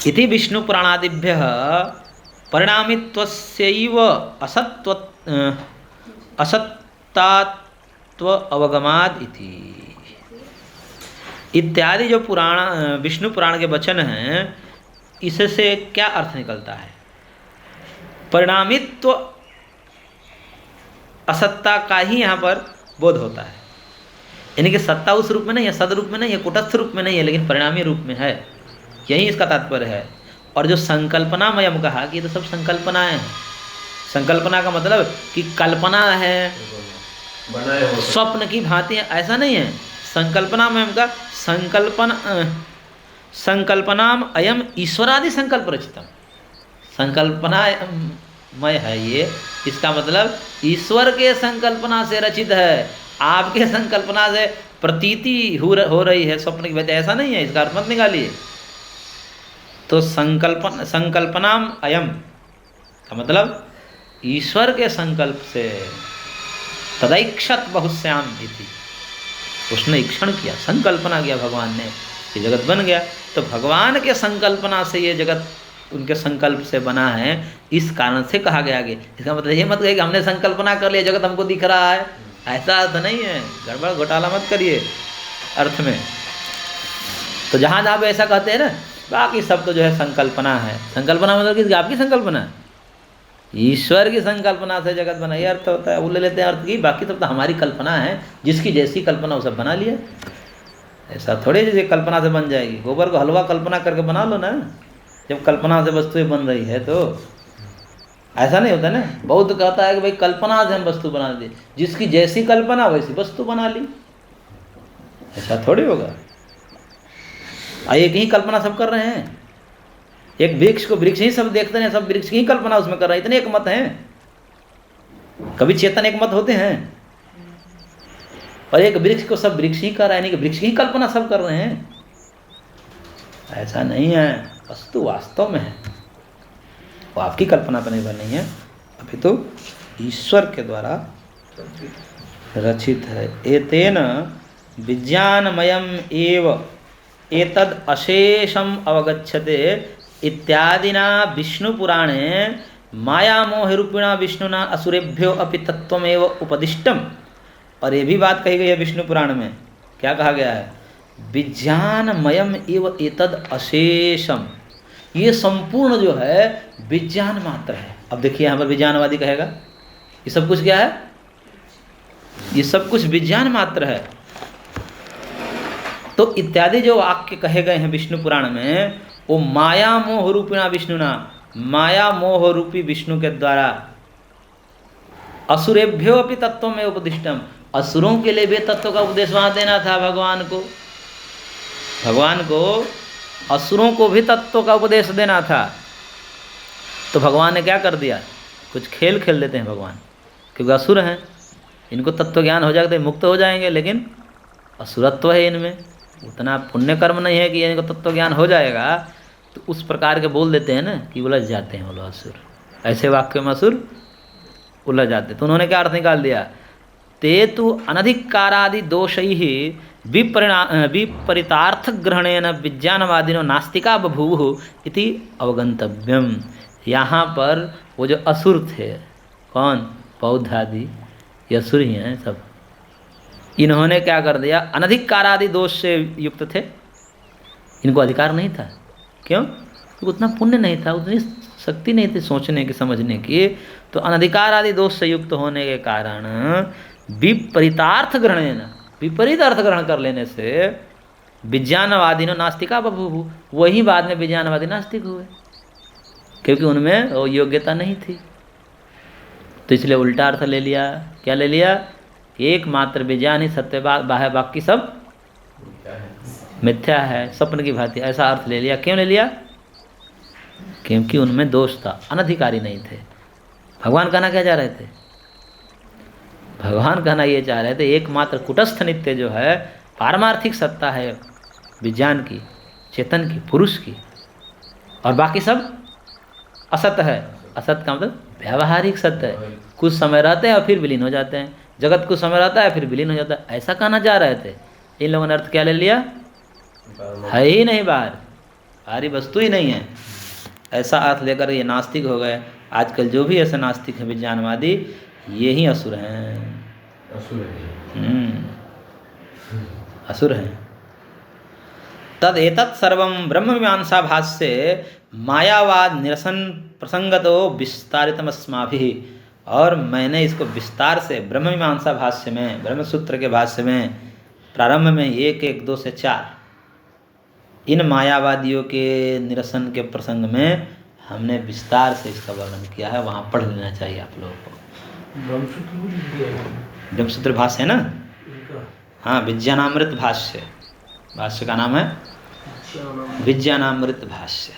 इति विष्णु पुराणादिभ्यः परिणामित्वस्यैव असत्तात्व अवगमाद इति इत्यादि जो पुराण विष्णु पुराण के वचन हैं, इससे क्या अर्थ निकलता है? परिणामित्व असत्ता का ही यहाँ पर बोध होता है, यानी कि सत्ता उस रूप में नहीं है, सद रूप में नहीं है, कुटस्थ रूप में नहीं है, लेकिन परिणामी रूप में है, यही इसका तात्पर्य है। और जो संकल्पनामयम कहा कि ये तो सब संकल्पनाएं हैं। संकल्पना का मतलब कि कल्पना है, स्वप्न की भांति है, ऐसा नहीं है। संकल्पनामयम का संकल्पनाम अयम ईश्वरादि संकल्प रचितम, संकल्पनामय है ये, इसका मतलब ईश्वर के संकल्पना से रचित है, आपके संकल्पना से प्रतीति हो रही है स्वप्न की वजह, ऐसा नहीं है, इसका अर्थ मत निकालिए। तो संकल्पनाम अयम का मतलब ईश्वर के संकल्प से, तदैक्षत बहुश्याम इति, उसने ईक्षण किया, संकल्पना किया भगवान ने, ये जगत बन गया। तो भगवान के संकल्पना से ये जगत उनके संकल्प से बना है, इस कारण से कहा गया आगे। इसका मतलब ये मत कहिए कि हमने संकल्पना कर लिया जगत हमको दिख रहा है, ऐसा अर्थ नहीं है, गड़बड़ घोटाला मत करिए अर्थ में। तो जहाँ जहाँ पे ऐसा कहते हैं ना, बाकी सब तो जो है संकल्पना है। संकल्पना मतलब किसकी? आपकी संकल्पना, ईश्वर की संकल्पना से जगत बना, ये अर्थ होता है। वो ले लेते हैं अर्थ की, बाकी सब तो हमारी कल्पना है, जिसकी जैसी कल्पना वो सब बना लिया। ऐसा थोड़े जैसे कल्पना से बन जाएगी, गोबर को हलवा कल्पना करके बना लो ना, जब कल्पना से वस्तुएं बन रही है तो ऐसा नहीं होता ना। बौद्ध कहता है कि भाई कल्पना से हम वस्तु बना दी, जिसकी जैसी कल्पना वैसी वस्तु बना ली, ऐसा थोड़ी होगा। एक ही कल्पना सब कर रहे हैं, एक वृक्ष को वृक्ष ही सब देखते हैं, सब वृक्ष की ही कल्पना उसमें कर रहे हैं, इतने एक मत हैं। कभी चेतन एक मत होते हैं, और एक वृक्ष को सब वृक्ष ही कर रहा है, नहीं कि वृक्ष की ही कल्पना सब कर रहे हैं, ऐसा नहीं है। वस्तु वास्तव में है, वो आपकी कल्पना पर निर्भर नहीं है, अभी तो ईश्वर के द्वारा रचित है। एतेन विज्ञानमयम एव एतद अशेषम अवगच्छते इत्यादिना विष्णु पुराणे मायामोहरूपिणा विष्णुना असुरेभ्यो अपि तत्वमेव उपदिष्टम। और ये भी बात कही गई है विष्णु पुराण में, क्या कहा गया है? विज्ञानमयम एव एतद अशेषम, ये संपूर्ण जो है विज्ञान मात्र है। अब देखिए यहाँ पर विज्ञानवादी कहेगा ये सब कुछ क्या है? ये सब कुछ विज्ञान मात्र है। तो इत्यादि जो वाक्य कहे गए हैं विष्णु पुराण में, वो माया मोह रूपिणा विष्णुना, माया मोह रूपी विष्णु के द्वारा असुरेभ्यो अपि तत्व में उपदिष्टम, असुरों के लिए भी तत्व का उपदेश वहाँ देना था भगवान को। भगवान को असुरों को भी तत्व का उपदेश देना था, तो भगवान ने क्या कर दिया? कुछ खेल खेल देते हैं भगवान, क्योंकि असुर हैं, इनको तत्व ज्ञान हो जाएगा तो मुक्त हो जाएंगे, लेकिन असुरत्व है इनमें, उतना पुण्य कर्म नहीं है कि इनको तत्व ज्ञान हो जाएगा। तो उस प्रकार के बोल देते हैं ना कि उलझ जाते हैं वो लोग असुर, ऐसे वाक्य में असुर उलझ जाते। तो उन्होंने क्या अर्थ निकाल दिया? ते तु अनधिकारादि दोषैः विपरीतार्थ ग्रहणेन विज्ञानवादिनो नास्तिका बभूवुः इति अवगंतव्यम। यहाँ पर वो जो असुर थे, कौन? बौद्ध आदि, ये असुर ही हैं सब। इन्होंने क्या कर दिया? अनधिकारादि दोष से युक्त थे, इनको अधिकार नहीं था। क्यों? क्योंकि उतना पुण्य नहीं था, उतनी शक्ति नहीं थी सोचने की, समझने की। तो अनधिकार आदि दोष से युक्त होने के कारण विपरीतार्थ ग्रहण, विपरीत अर्थ ग्रहण कर लेने से विज्ञानवादी ने नास्तिका बभूवुः, वही बाद में विज्ञानवादी नास्तिक हुए, क्योंकि उनमें वो योग्यता नहीं थी। तो इसलिए उल्टा अर्थ ले लिया। क्या ले लिया? एकमात्र विज्ञान ही सत्य, बाह्य बाकी सब मिथ्या है, स्वप्न की भांति, ऐसा अर्थ ले लिया। क्यों ले लिया? क्योंकि उनमें दोष था, अनधिकारी नहीं थे। भगवान कहना क्या चाह रहे थे? भगवान कहना ये चाह रहे थे एकमात्र कुटस्थ नित्य जो है, पारमार्थिक सत्ता है विज्ञान की, चेतन की, पुरुष की, और बाकी सब असत है। असत का मतलब व्यावहारिक सत्य है, कुछ समय रहते हैं और फिर विलीन हो जाते हैं। जगत कुछ समय रहता है फिर विलीन हो जाता है, ऐसा कहना चाह रहे थे। इन लोगों ने अर्थ क्या ले लिया? है ही नहीं बाहर, बाहरी वस्तु ही नहीं है, ऐसा अर्थ लेकर ये नास्तिक हो गए। आजकल जो भी ऐसे नास्तिक हैं विज्ञानवादी, ये ही असुर हैं। असुर हैं। तद एतत् सर्वं ब्रह्म मीमांसा भाष्ये मायावाद निरसन प्रसंगतो विस्तारितमस्माभिः। और मैंने इसको विस्तार से ब्रह्म मीमांसा भाष्य में, ब्रह्मसूत्र के भाष्य में प्रारंभ में 1, 1, 2 से 4 इन मायावादियों के निरसन के प्रसंग में हमने विस्तार से इसका वर्णन किया है। वहाँ पढ़ लेना चाहिए आप लोगों को। ब्रह्मसूत्र भाष्य है ना? हाँ, विज्ञानामृत भाष्य, भाष्य का नाम है विज्ञानामृत भाष्य।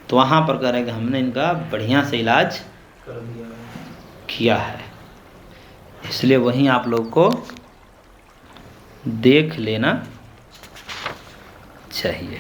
तो वहाँ पर करेंगे हमने इनका बढ़िया से इलाज किया है, इसलिए वहीं आप लोग को देख लेना चाहिए।